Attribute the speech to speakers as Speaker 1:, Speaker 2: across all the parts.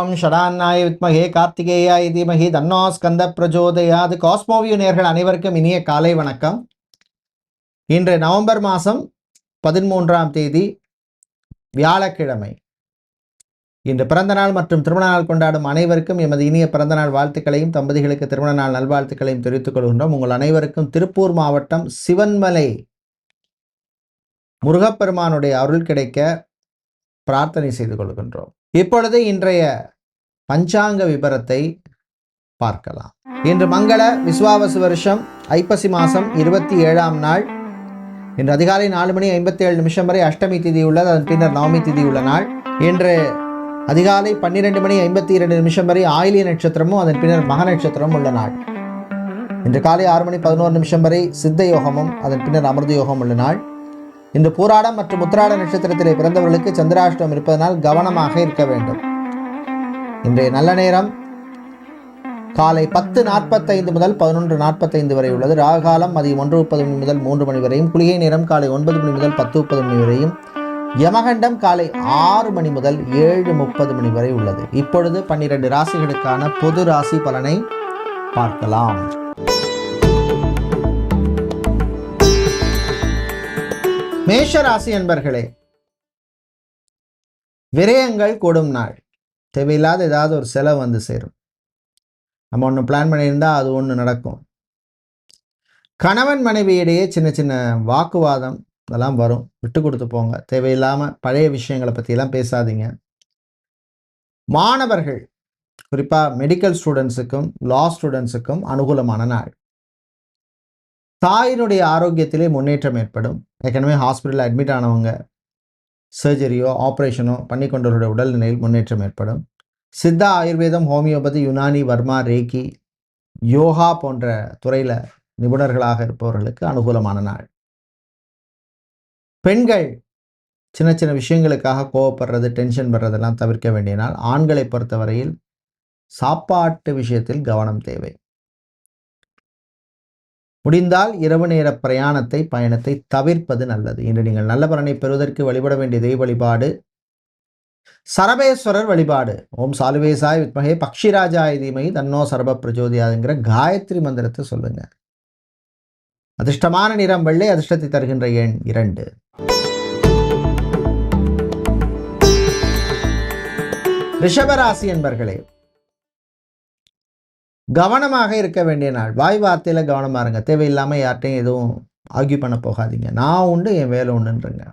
Speaker 1: ஓம் ஷடான்னாய வித்மகே கார்த்திகேயாய தீமஹி தன்னோ ஸ்கந்த பிரஜோதயாத். காஸ்மோவியூ நேயர்கள் அனைவருக்கும் இனிய காலை வணக்கம். இன்று நவம்பர் மாதம் 13ஆம் தேதி வியாழக்கிழமை. இன்று பிறந்தநாள் மற்றும் திருமண நாள் கொண்டாடும் அனைவருக்கும் எமது இனிய பிறந்தநாள் வாழ்த்துக்களையும் தம்பதிகளுக்கு திருமண நாள் நல்வாழ்த்துக்களையும் தெரிவித்துக் கொள்கின்றோம். உங்கள் அனைவருக்கும் திருப்பூர் மாவட்டம் சிவன்மலை முருகப்பெருமானுடைய அருள் கிடைக்க பிரார்த்தனை செய்து கொள்கின்றோம். இப்பொழுது இன்றைய பஞ்சாங்க விபரத்தை பார்க்கலாம். இன்று மங்கள விஸ்வாவசு வருஷம் ஐப்பசி மாதம் 27ஆம் நாள். இன்று அதிகாலை 4:57 வரை அஷ்டமி திதி உள்ளது. அதன் பின்னர் நவமி திதி உள்ள நாள். இன்று அதிகாலை 12:52 வரை ஆயிலிய நட்சத்திரமும் அதன் பின்னர் மக நட்சத்திரமும் உள்ள நாள். இன்று காலை 6:11 வரை சித்த யோகமும் அதன் பின்னர் அமிர்த யோகம் உள்ள நாள். இன்று பூராடம் மற்றும் உத்திராட நட்சத்திரத்திலே பிறந்தவர்களுக்கு சந்திராஷ்டமம் இருப்பதனால் கவனமாக இருக்க வேண்டும். இன்றைய நல்ல நேரம் காலை 10:45 முதல் 11:45 வரை உள்ளது. ராகுகாலம் மதியம் 1:30 முதல் 3 மணி வரையும், குளிகை நேரம் காலை 9 மணி முதல் 10:30 வரையும், யமகண்டம் காலை 6 மணி முதல் 7:30 வரை உள்ளது. இப்பொழுது 12 ராசிகளுக்கான பொது ராசி பலனை பார்க்கலாம். மேஷ ராசி என்பர்களே, விரயங்கள் கூடும் நாள். தேவையில்லாத ஏதாவது ஒரு செலவு வந்து சேரும். நம்ம ஒன்று பிளான் பண்ணியிருந்தால் அது ஒன்று நடக்கும். கணவன் மனைவியிடையே சின்ன சின்ன வாக்குவாதம் இதெல்லாம் வரும். விட்டு கொடுத்து போங்க. தேவையில்லாமல் பழைய விஷயங்களை பற்றியெல்லாம் பேசாதீங்க. மாணவர்கள், குறிப்பாக மெடிக்கல் ஸ்டூடெண்ட்ஸுக்கும் லா ஸ்டூடெண்ட்ஸுக்கும் அனுகூலமான நாள். தாயினுடைய ஆரோக்கியத்திலே முன்னேற்றம் ஏற்படும். ஏற்கனவே ஹாஸ்பிட்டலில் அட்மிட் ஆனவங்க சர்ஜரியோ ஆப்ரேஷனோ பண்ணி கொண்டவருடைய உடல்நிலையில் முன்னேற்றம் ஏற்படும். சித்தா, ஆயுர்வேதம், ஹோமியோபதி, யுனானி, வர்மா, ரேக்கி, யோகா போன்ற துறையில் நிபுணர்களாக இருப்பவர்களுக்கு அனுகூலமான நாள். பெண்கள் சின்ன சின்ன விஷயங்களுக்காக கோவப்படுறது, டென்ஷன் வர்றதெல்லாம் தவிர்க்க வேண்டிய நாள். ஆண்களை பொறுத்தவரையில் சாப்பாட்டு விஷயத்தில் கவனம் தேவை. முடிந்தால் இரவு நேர பயணத்தை தவிர்ப்பது நல்லது. இன்று நீங்கள் நல்ல பலனை பெறுவதற்கு வழிபட வேண்டிய தெய்வ வழிபாடு சரபேஸ்வரர் வழிபாடு. ஓம் சாலுவேசாய் வித்மகே பக்ஷிராஜாய தீமஹி தன்னோ சர்வ பிரச்சோதயாத்ங்கிற காயத்ரி மந்திரத்தை சொல்லுங்க. அதிர்ஷ்டமான நிறம் வெள்ளை. அதிர்ஷ்டத்தை தருகின்ற எண் 2. ரிஷபராசி என்பர்களே, கவனமாக இருக்க வேண்டிய நாள். வாய் வார்த்தையில் கவனமாக இருங்க. தேவையில்லாமல் யார்ட்டையும் எதுவும் ஆர்கியூ பண்ண போகாதீங்க. நான் உண்டு, என் வேலை உண்டுன்றங்க.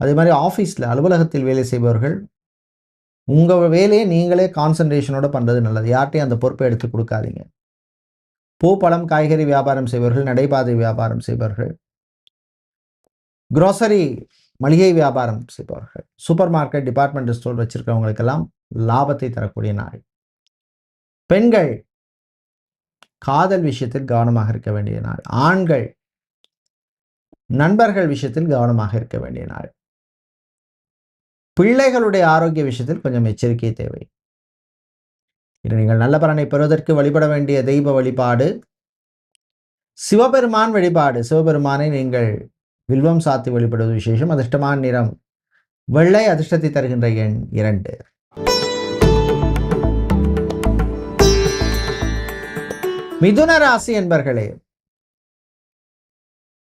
Speaker 1: அதே மாதிரி ஆஃபீஸில் அலுவலகத்தில் வேலை செய்பவர்கள் உங்கள் வேலையை நீங்களே கான்சன்ட்ரேஷனோடு பண்ணுறது நல்லது. யார்ட்டையும் அந்த பொறுப்பை எடுத்து கொடுக்காதீங்க. பூ, பழம், காய்கறி வியாபாரம் செய்பவர்கள், நடைபாதை வியாபாரம் செய்பவர்கள், குரோசரி மளிகை வியாபாரம் செய்பவர்கள், சூப்பர் மார்க்கெட், டிபார்ட்மெண்ட் ஸ்டோர் வச்சுருக்கவங்களுக்கெல்லாம் லாபத்தை தரக்கூடிய நாள். பெண்கள் காதல் விஷயத்தில் கவனமாக இருக்க வேண்டிய நாள். ஆண்கள் நண்பர்கள் விஷயத்தில் கவனமாக இருக்க வேண்டிய நாள். பிள்ளைகளுடைய ஆரோக்கிய விஷயத்தில் கொஞ்சம் எச்சரிக்கை தேவை. இது நீங்கள் நல்ல பலனை பெறுவதற்கு வழிபட வேண்டிய தெய்வ வழிபாடு சிவபெருமான் வழிபாடு. சிவபெருமானை நீங்கள் வில்வம் சாத்தி வழிபடுவது விசேஷம். அதிர்ஷ்டமான நிறம் வெள்ளை. அதிர்ஷ்டத்தை தருகின்ற எண் 2. மிதுன ராசி என்பர்களே,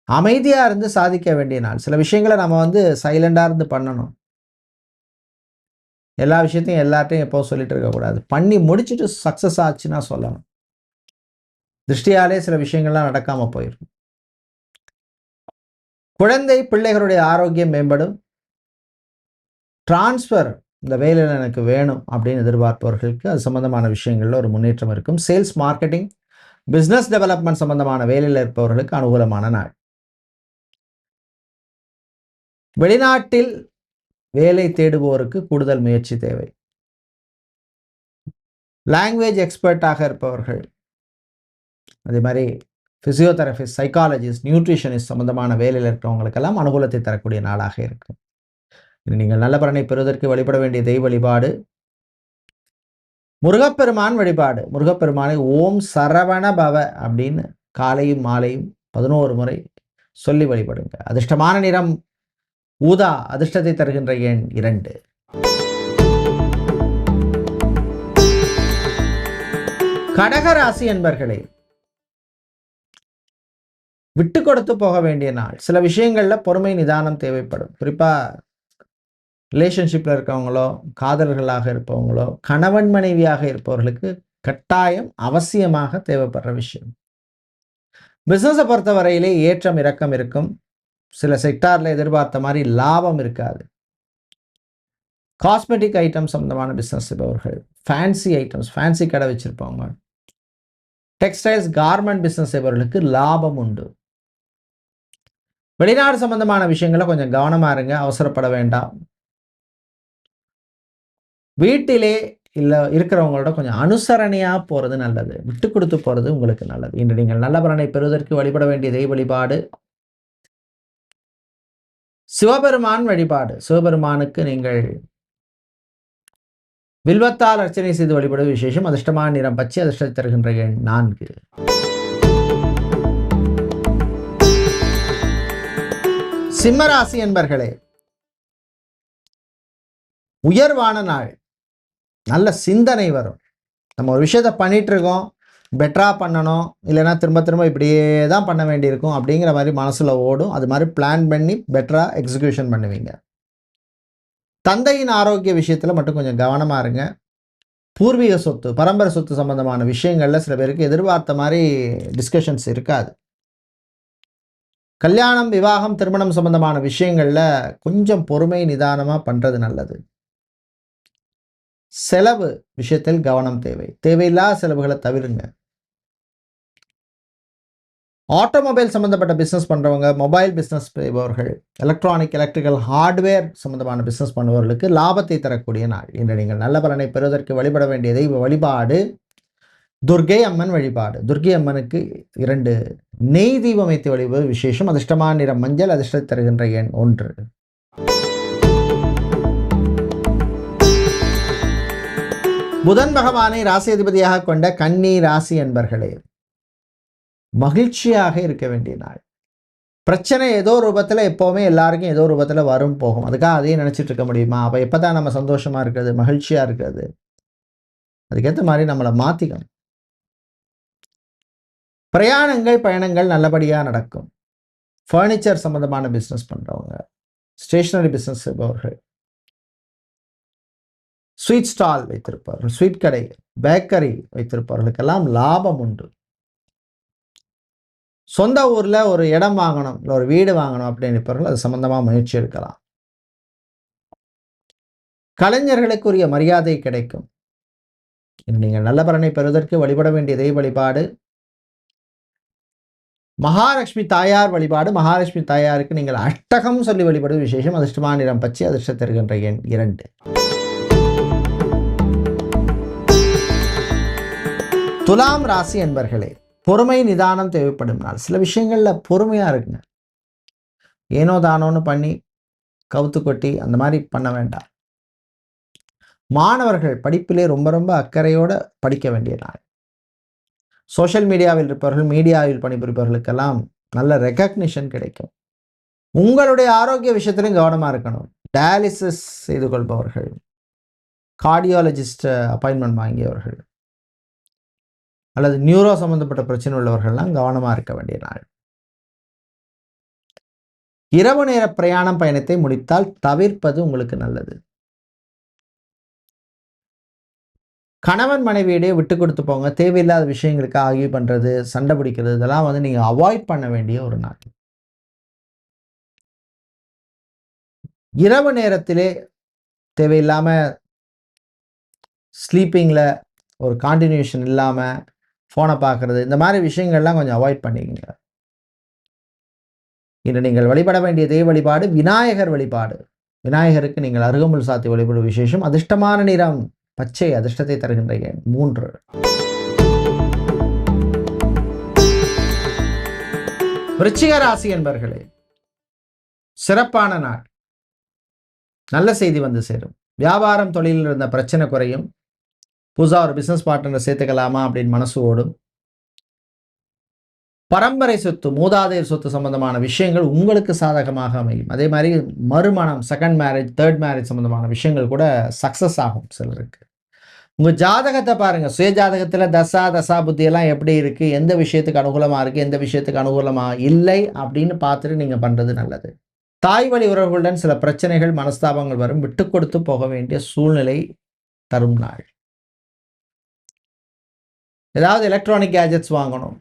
Speaker 1: அமைதியாக இருந்து சாதிக்க வேண்டிய நாள். சில விஷயங்களை நம்ம சைலண்டாக இருந்து பண்ணணும். எல்லா விஷயத்தையும் எல்லார்ட்டையும் எப்போ சொல்லிட்டு இருக்கக்கூடாது. பண்ணி முடிச்சுட்டு சக்ஸஸ் ஆச்சுன்னா சொல்லணும். திருஷ்டியாலே சில விஷயங்கள்லாம் நடக்காமல் போயிடும். குழந்தை பிள்ளைகளுடைய ஆரோக்கியம் மேம்படும். டிரான்ஸ்ஃபர் இந்த வேலையில் எனக்கு வேணும் அப்படின்னு எதிர்பார்ப்பவர்களுக்கு அது சம்பந்தமான விஷயங்களில் ஒரு முன்னேற்றம் இருக்கும். சேல்ஸ், மார்க்கெட்டிங், பிஸ்னஸ் டெவலப்மெண்ட் சம்பந்தமான வேலையில் இருப்பவர்களுக்கு அனுகூலமான நாள். வெளிநாட்டில் வேலை தேடுபவருக்கு கூடுதல் முயற்சி தேவை. லாங்குவேஜ் எக்ஸ்பர்ட்டாக இருப்பவர்கள், அதே மாதிரி ஃபிசியோதெரபிஸ்ட், சைக்காலஜிஸ்ட், நியூட்ரிஷனிஸ்ட் சம்பந்தமான வேலையில் இருக்கிறவங்களுக்கெல்லாம் அனுகூலத்தை தரக்கூடிய நாளாக இருக்கும். நீங்கள் நல்ல பலனை பெறுவதற்கு வழிபட வேண்டிய தெய்வ வழிபாடு முருகப்பெருமான் வழிபாடு. முருகப்பெருமானை ஓம் சரவண பவ அப்படின்னு காலையும் மாலையும் 11 முறை சொல்லி வழிபடுங்க. அதிர்ஷ்டமான நிறம் ஊதா. அதிர்ஷ்டத்தை தருகின்ற எண் 2. கடகராசி என்பர்களே, விட்டு கொடுத்து போக வேண்டிய நாள். சில விஷயங்கள்ல பொறுமை நிதானம் தேவைப்படும். குறிப்பா ரிலேஷன்ஷிப்ல இருக்கவங்களோ, காதலர்களாக இருப்பவங்களோ, கணவன் மனைவியாக இருப்பவர்களுக்கு கட்டாயம் அவசியமாக தேவைப்படுற விஷயம். பிசினஸை பொறுத்த வரையிலே ஏற்றம் இறக்கம் இருக்கும். சில செக்டார்ல எதிர்பார்த்த மாதிரி லாபம் இருக்காது. காஸ்மெட்டிக் ஐட்டம் சம்பந்தமான பிசினஸ் இருப்பவர்கள், ஃபேன்சி ஐட்டம்ஸ், ஃபேன்சி கடை வச்சிருப்பவங்க, டெக்ஸ்டைல்ஸ் கார்மெண்ட் பிசினஸ் செய்பவர்களுக்கு லாபம் உண்டு. வெளிநாடு சம்பந்தமான விஷயங்களை கொஞ்சம் கவனமா இருங்க, அவசரப்பட வேண்டாம். வீட்டிலே இல்லை இருக்கிறவங்களோட கொஞ்சம் அனுசரணையாக போகிறது நல்லது, விட்டு கொடுத்து போகிறது உங்களுக்கு நல்லது. இன்று நீங்கள் நல்ல பலனை பெறுவதற்கு வழிபட வேண்டிய தெய்வ வழிபாடு சிவபெருமான் வழிபாடு. சிவபெருமானுக்கு நீங்கள் வில்வத்தால் அர்ச்சனை செய்து வழிபடுவது விசேஷம். அதிர்ஷ்டமான நிறம் பச்சை, அதிர்ஷ்டத்தை தருகின்ற எண் 4. சிம்மராசி என்பர்களே, உயர்வான நாள். நல்ல சிந்தனை வரும். நம்ம ஒரு விஷயத்த பண்ணிட்டு இருக்கோம், பெட்டராக பண்ணணும், இல்லைன்னா திரும்ப திரும்ப இப்படியே தான் பண்ண வேண்டியிருக்கும் அப்படிங்கிற மாதிரி மனசில் ஓடும். அது மாதிரி பிளான் பண்ணி பெட்டராக எக்ஸிக்யூஷன் பண்ணுவீங்க. தந்தையின் ஆரோக்கிய விஷயத்தில் மட்டும் கொஞ்சம் கவனமாக இருங்க. பூர்வீக சொத்து, பரம்பரை சொத்து சம்பந்தமான விஷயங்களில் சில பேருக்கு எதிர்பார்த்த மாதிரி டிஸ்கஷன்ஸ் இருக்காது. கல்யாணம், விவாகம், திருமணம் சம்பந்தமான விஷயங்களில் கொஞ்சம் பொறுமை நிதானமாக பண்ணுறது நல்லது. செலவு விஷயத்தில் கவனம் தேவை. தேவையில்லாத செலவுகளை தவிருங்க. ஆட்டோமொபைல் சம்பந்தப்பட்ட பிஸ்னஸ் பண்ணுறவங்க, மொபைல் பிஸ்னஸ் செய்பவர்கள், எலக்ட்ரிக்கல் ஹார்ட்வேர் சம்பந்தமான பிஸ்னஸ் பண்ணுபவர்களுக்கு லாபத்தை தரக்கூடிய நாள். இன்று நீங்கள் நல்ல பலனை பெறுவதற்கு வழிபட வேண்டிய தெய்வ வழிபாடு துர்க்கை அம்மன் வழிபாடு. துர்க்கை அம்மனுக்கு 2 நெய் தீபம் வைத்து வழிபடுவது விசேஷம். அதிர்ஷ்டமான நிறம் மஞ்சள், அதிர்ஷ்டத்தை தருகின்ற எண் 1. புதன் பகவானை ராசி அதிபதியாக கொண்ட கன்னி ராசி என்பர்களே, மகிழ்ச்சியாக இருக்க வேண்டிய நாள். பிரச்சனை ஏதோ ரூபத்தில் எப்போவுமே எல்லாருக்கும் ஏதோ ரூபத்தில் வரும் போகும். அதுக்காக அதையும் நினச்சிட்டு இருக்க முடியுமா? அப்போ எப்போ தான் நம்ம சந்தோஷமாக இருக்கிறது, மகிழ்ச்சியாக இருக்கிறது? அதுக்கேற்ற மாதிரி நம்மளை மாற்றிக்கணும். பிரயாணங்கள், பயணங்கள் நல்லபடியாக நடக்கும். ஃபர்னிச்சர் சம்மந்தமான பிஸ்னஸ் பண்ணுறவங்க, ஸ்டேஷ்னரி பிஸ்னஸ் செய்பவர்கள், ஸ்வீட் ஸ்டால் வைத்திருப்பவர்கள், ஸ்வீட் கடை, பேக்கரி வைத்திருப்பவர்களுக்கெல்லாம் லாபம் உண்டு. சொந்த ஊரில் ஒரு இடம் வாங்கணும், இல்லை ஒரு வீடு வாங்கணும் அப்படின்னு இருப்பவர்கள் அது சம்பந்தமாக முயற்சி எடுக்கலாம். கலைஞர்களுக்குரிய மரியாதை கிடைக்கும். நீங்கள் நல்ல பலனை பெறுவதற்கு வழிபட வேண்டிய தெய்வ வழிபாடு மகாலட்சுமி தாயார் வழிபாடு. மகாலட்சுமி தாயாருக்கு நீங்கள் அஷ்டகம் சொல்லி வழிபடுவது விசேஷம். அதிர்ஷ்டமான நிறம் பச்சை, அதிர்ஷ்டம் தருகின்ற எண் 2. துலாம் ராசி என்பர்களே, பொறுமை நிதானம் தேவைப்படும் நாள். சில விஷயங்களில் பொறுமையாக இருக்குங்க. ஏனோ தானோன்னு பண்ணி கவுத்து கொட்டி அந்த மாதிரி பண்ண வேண்டாம். மாணவர்கள் படிப்பிலே ரொம்ப ரொம்ப அக்கறையோடு படிக்க வேண்டிய நாள். சோஷியல் மீடியாவில் இருப்பவர்கள், மீடியாவில் பணிபுரிப்பவர்களுக்கெல்லாம் நல்ல ரெகக்னிஷன் கிடைக்கும். உங்களுடைய ஆரோக்கிய விஷயத்திலும் கவனமாக இருக்கணும். டயாலிசிஸ் செய்து கொள்பவர்கள், கார்டியாலஜிஸ்ட் அப்பாயின்மெண்ட் வாங்கியவர்கள், அல்லது நியூரோ சம்பந்தப்பட்ட பிரச்சனை உள்ளவர்கள்லாம் கவனமாக இருக்க வேண்டிய நாள். இரவு நேர பிரயாணம் பயணத்தை முடித்தால் தவிர்ப்பது உங்களுக்கு நல்லது. கணவன் மனைவியிடையே விட்டு கொடுத்து போங்க. தேவையில்லாத விஷயங்களுக்கு ஆகிய பண்ணுறது, சண்டை பிடிக்கிறது, இதெல்லாம் நீங்கள் அவாய்ட் பண்ண வேண்டிய ஒரு நாள். இரவு நேரத்திலே தேவையில்லாமல் ஸ்லீப்பிங்கில் ஒரு கான்டினியூஷன் இல்லாமல் ஃபோனை பார்க்குறது, இந்த மாதிரி விஷயங்கள்லாம் கொஞ்சம் அவாய்ட் பண்ணிக்கங்க. இன்று நீங்கள் வழிபட வேண்டிய தெய்வ வழிபாடு விநாயகர் வழிபாடு. விநாயகருக்கு நீங்கள் அருகம்புல் சாத்தி வழிபடும் விசேஷம். அதிர்ஷ்டமான நிறம் பச்சை, அதிர்ஷ்டத்தை தருகின்ற எண் 3. விருச்சிக ராசி என்பர்களே, சிறப்பான நாள். நல்ல செய்தி வந்து சேரும். வியாபாரம், தொழிலில் இருந்த பிரச்சனை குறையும். புதுசாக ஒரு பிஸ்னஸ் பார்ட்னரை சேர்த்துக்கலாமா அப்படின்னு மனசு ஓடும். பரம்பரை சொத்து, மூதாதையர் சொத்து சம்பந்தமான விஷயங்கள் உங்களுக்கு சாதகமாக அமையும். அதே மாதிரி மறுமணம், செகண்ட் மேரேஜ், தேர்ட் மேரேஜ் சம்பந்தமான விஷயங்கள் கூட சக்ஸஸ் ஆகும் சிலருக்கு. உங்கள் ஜாதகத்தை பாருங்கள், சுய ஜாதகத்தில் தசா புத்தியெல்லாம் எப்படி இருக்குது, எந்த விஷயத்துக்கு அனுகூலமாக இருக்குது, எந்த விஷயத்துக்கு அனுகூலமாக இல்லை அப்படின்னு பார்த்துட்டு நீங்கள் பண்ணுறது நல்லது. தாய் வழி உறவுகளுடன் சில பிரச்சனைகள், மனஸ்தாபங்கள் வரும். விட்டு கொடுத்து போக வேண்டிய சூழ்நிலை தரும் நாள். ஏதாவது எலக்ட்ரானிக் கேஜெட்ஸ் வாங்கணும்,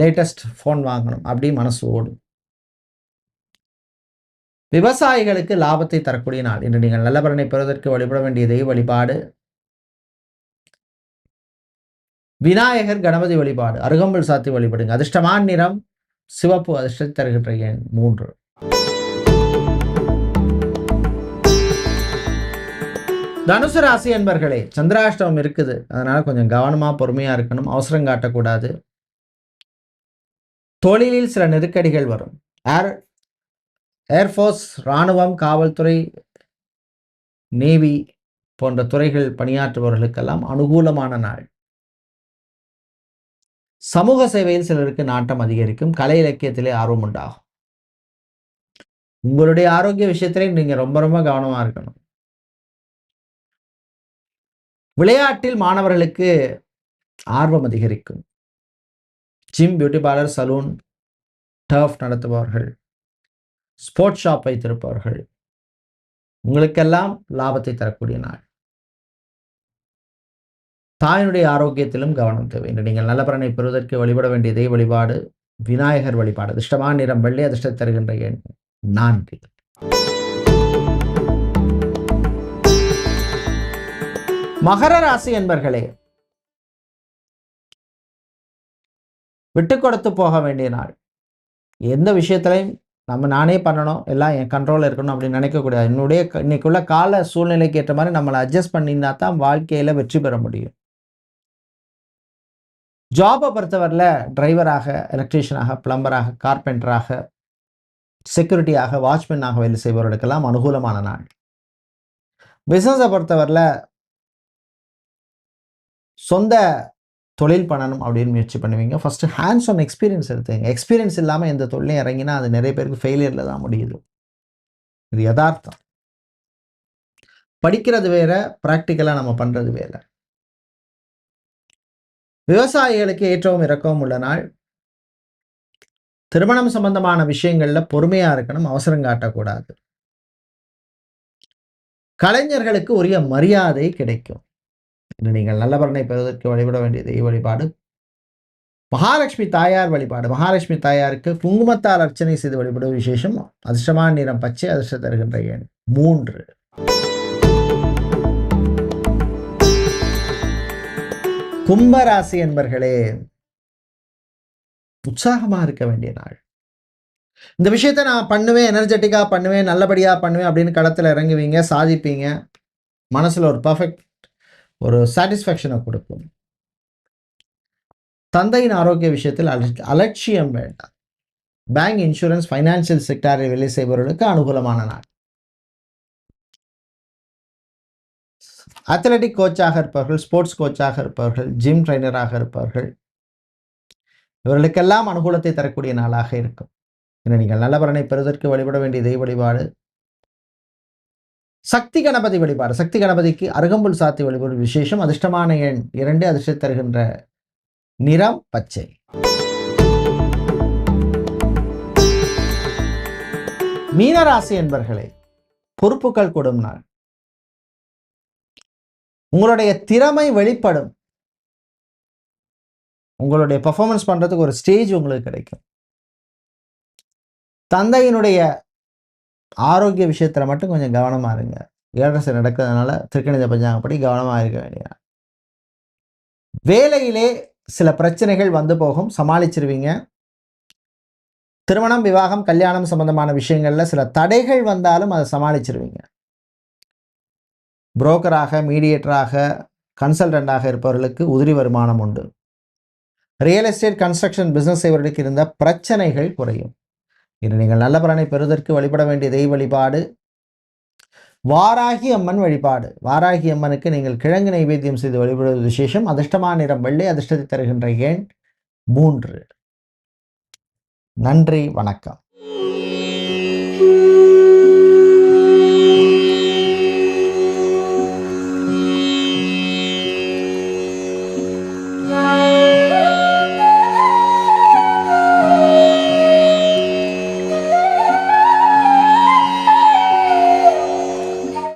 Speaker 1: லேட்டஸ்ட் ஃபோன் வாங்கணும் அப்படி மனசு ஓடும். விவசாயிகளுக்கு லாபத்தை தரக்கூடிய நாள். இன்று நீங்கள் நல்ல பலனை பெறுவதற்கு வழிபட வேண்டிய தெய்வ வழிபாடு விநாயகர், கணபதி வழிபாடு, அருகம்புல் சாத்தி வழிபடுங்க. அதிர்ஷ்டமான நிறம் சிவப்பு, அதிர்ஷ்டத்தை தருகின்ற எண் 3. தனுசு ராசி என்பர்களே, சந்திராஷ்டமம் இருக்குது, அதனால கொஞ்சம் கவனமா பொறுமையா இருக்கணும், அவசரம் காட்டக்கூடாது. தொழிலில் சில நெருக்கடிகள் வரும். ஏர்ஃபோர்ஸ், இராணுவம், காவல்துறை, நேவி போன்ற துறைகள் பணியாற்றுபவர்களுக்கெல்லாம் அனுகூலமான நாள். சமூக சேவையில் சிலருக்கு நாட்டம் அதிகரிக்கும். கலை இலக்கியத்திலே ஆர்வம் உண்டாகும். உங்களுடைய ஆரோக்கிய விஷயத்திலே நீங்க ரொம்ப ரொம்ப கவனமா இருக்கணும். விளையாட்டில் மாணவர்களுக்கு ஆர்வம் அதிகரிக்கும். Gym, beauty parlour, salon, turf நடத்துபவர்கள், ஸ்போர்ட்ஸ் ஷாப் வைத்திருப்பவர்கள், உங்களுக்கெல்லாம் லாபத்தை தரக்கூடிய நாள். தாயினுடைய ஆரோக்கியத்திலும் கவனம் தேவை. இன்று நீங்கள் நல்ல பலனை பெறுவதற்கு வழிபட வேண்டிய தெய்வ வழிபாடு விநாயகர் வழிபாடு. அதிர்ஷ்டமான நிறம் வெள்ளை, அதிர்ஷ்டத்தை தருகின்ற எண் 4. மகர ராசி என்பர்களே, விட்டு கொடுத்து போக வேண்டிய நாள். எந்த விஷயத்திலையும் நானே பண்ணணும், எல்லாம் என் கண்ட்ரோலில் இருக்கணும் அப்படின்னு நினைக்கக்கூடாது. இன்னைக்குள்ள கால சூழ்நிலைக்கு ஏற்ற மாதிரி நம்மளை அட்ஜஸ்ட் பண்ணினா தான் வாழ்க்கையில் வெற்றி பெற முடியும். ஜாபை பொறுத்தவரையில் டிரைவராக, எலக்ட்ரீஷியனாக, பிளம்பராக, கார்பெண்டராக, செக்யூரிட்டியாக, வாட்ச்மேனாக வேலை செய்பவர்களுக்கெல்லாம் அனுகூலமான நாள். பிஸ்னஸை பொறுத்தவரையில் சொந்த தொழில் பண்ணணும் அப்படின்னு முயற்சி பண்ணுவீங்க. ஃபஸ்ட்டு ஹேண்ட்ஸ் ஆன் எக்ஸ்பீரியன்ஸ் எடுத்துங்க. எக்ஸ்பீரியன்ஸ் இல்லாமல் எந்த தொழிலையும் இறங்கினா அது நிறைய பேருக்கு ஃபெயிலியரில் தான் முடியுது. இது யதார்த்தம். படிக்கிறது வேற, ப்ராக்டிக்கலாக நம்ம பண்ணுறது வேற. விவசாயிகளுக்கு ஏற்றவும் இறக்கவும் உள்ள நாள். திருமணம் சம்பந்தமான விஷயங்களில் பொறுமையாக இருக்கணும், அவசரம் காட்டக்கூடாது. கலைஞர்களுக்கு உரிய மரியாதை கிடைக்கும். நீங்கள் நல்ல பலனை பெறுவதற்கு வழிபட வேண்டிய தெய்வ வழிபாடு மகாலட்சுமி தாயார் வழிபாடு. மகாலட்சுமி தாயாருக்கு குங்குமத்தால் அர்ச்சனை செய்து வழிபடும் விசேஷம். அதிர்ஷ்டமான நிறம் பச்சை, அதிர்ஷ்டம் தருகின்ற எண் 3. கும்பராசி என்பர்களே, உற்சாகமா இருக்க வேண்டிய நாள். இந்த விஷயத்தை நான் பண்ணுவேன், எனர்ஜெட்டிக்காக பண்ணுவேன், நல்லபடியாக பண்ணுவேன் அப்படின்னு களத்தில் இறங்குவீங்க, சாதிப்பீங்க. மனசில் ஒரு பர்ஃபெக்ட் ஒரு சாட்டிஸ்ஃபேக்ஷனை கொடுக்கும். தந்தையின் ஆரோக்கிய விஷயத்தில் அலட்சியம் வேண்டாம். பேங்க், இன்சூரன்ஸ், ஃபைனான்சியல் செக்டாரில் வேலை செய்பவர்களுக்கு அனுகூலமான நாள். அத்லெட்டிக் கோச்சாக இருப்பவர்கள், ஸ்போர்ட்ஸ் கோச்சாக இருப்பவர்கள், ஜிம் ட்ரைனராக இருப்பவர்கள், இவர்களுக்கெல்லாம் அனுகூலத்தை தரக்கூடிய நாளாக இருக்கும். நீங்கள் நல்ல பலனை பெறுவதற்கு வழிபட வேண்டிய தெய்வ வழிபாடு சக்தி கணபதி வழிபாடு. சக்தி கணபதிக்கு அருகம்புல் சாத்தி வழிபாடு விசேஷம். அதிர்ஷ்டமான எண் 2, அதிர்ஷ்டம் தருகின்ற நிறம் பச்சை. மீனராசி என்பர்களே, பொறுப்புகள் கூடும் நாள். உங்களுடைய திறமை வெளிப்படும். உங்களுடைய பெர்ஃபார்மன்ஸ் பண்றதுக்கு ஒரு ஸ்டேஜ் உங்களுக்கு கிடைக்கும். தந்தையினுடைய ஆரோக்கிய விஷயத்துல மட்டும் கொஞ்சம் கவனமா இருங்க. ஏழரசு நடக்கிறதுனால திருக்கணித பஞ்சாங்கப்படி கவனமா இருக்க வேண்டிய. வேலையிலே சில பிரச்சனைகள் வந்து போகும், சமாளிச்சிருவீங்க. திருமணம், விவாகம், கல்யாணம் சம்பந்தமான விஷயங்கள்ல சில தடைகள் வந்தாலும் அதை சமாளிச்சிருவீங்க. புரோக்கராக, மீடியேட்டராக, கன்சல்டண்டாக இருப்பவர்களுக்கு உதிரி வருமானம் உண்டு. ரியல் எஸ்டேட், கன்ஸ்ட்ரக்ஷன் பிஸ்னஸ் செய்வர்களுக்கு இருந்த பிரச்சனைகள் குறையும். இன்று நீங்கள் நல்ல பலனை பெறுவதற்கு வழிபட வேண்டிய தெய்வ வழிபாடு வாராகி அம்மன் வழிபாடு. வாராகி அம்மனுக்கு நீங்கள் கிழங்கு நைவேத்தியம் செய்து வழிபடுவது விசேஷம். அதிர்ஷ்டமான நிறம் வெள்ளை, அதிர்ஷ்டத்தை தருகின்ற எண் 3. நன்றி, வணக்கம்.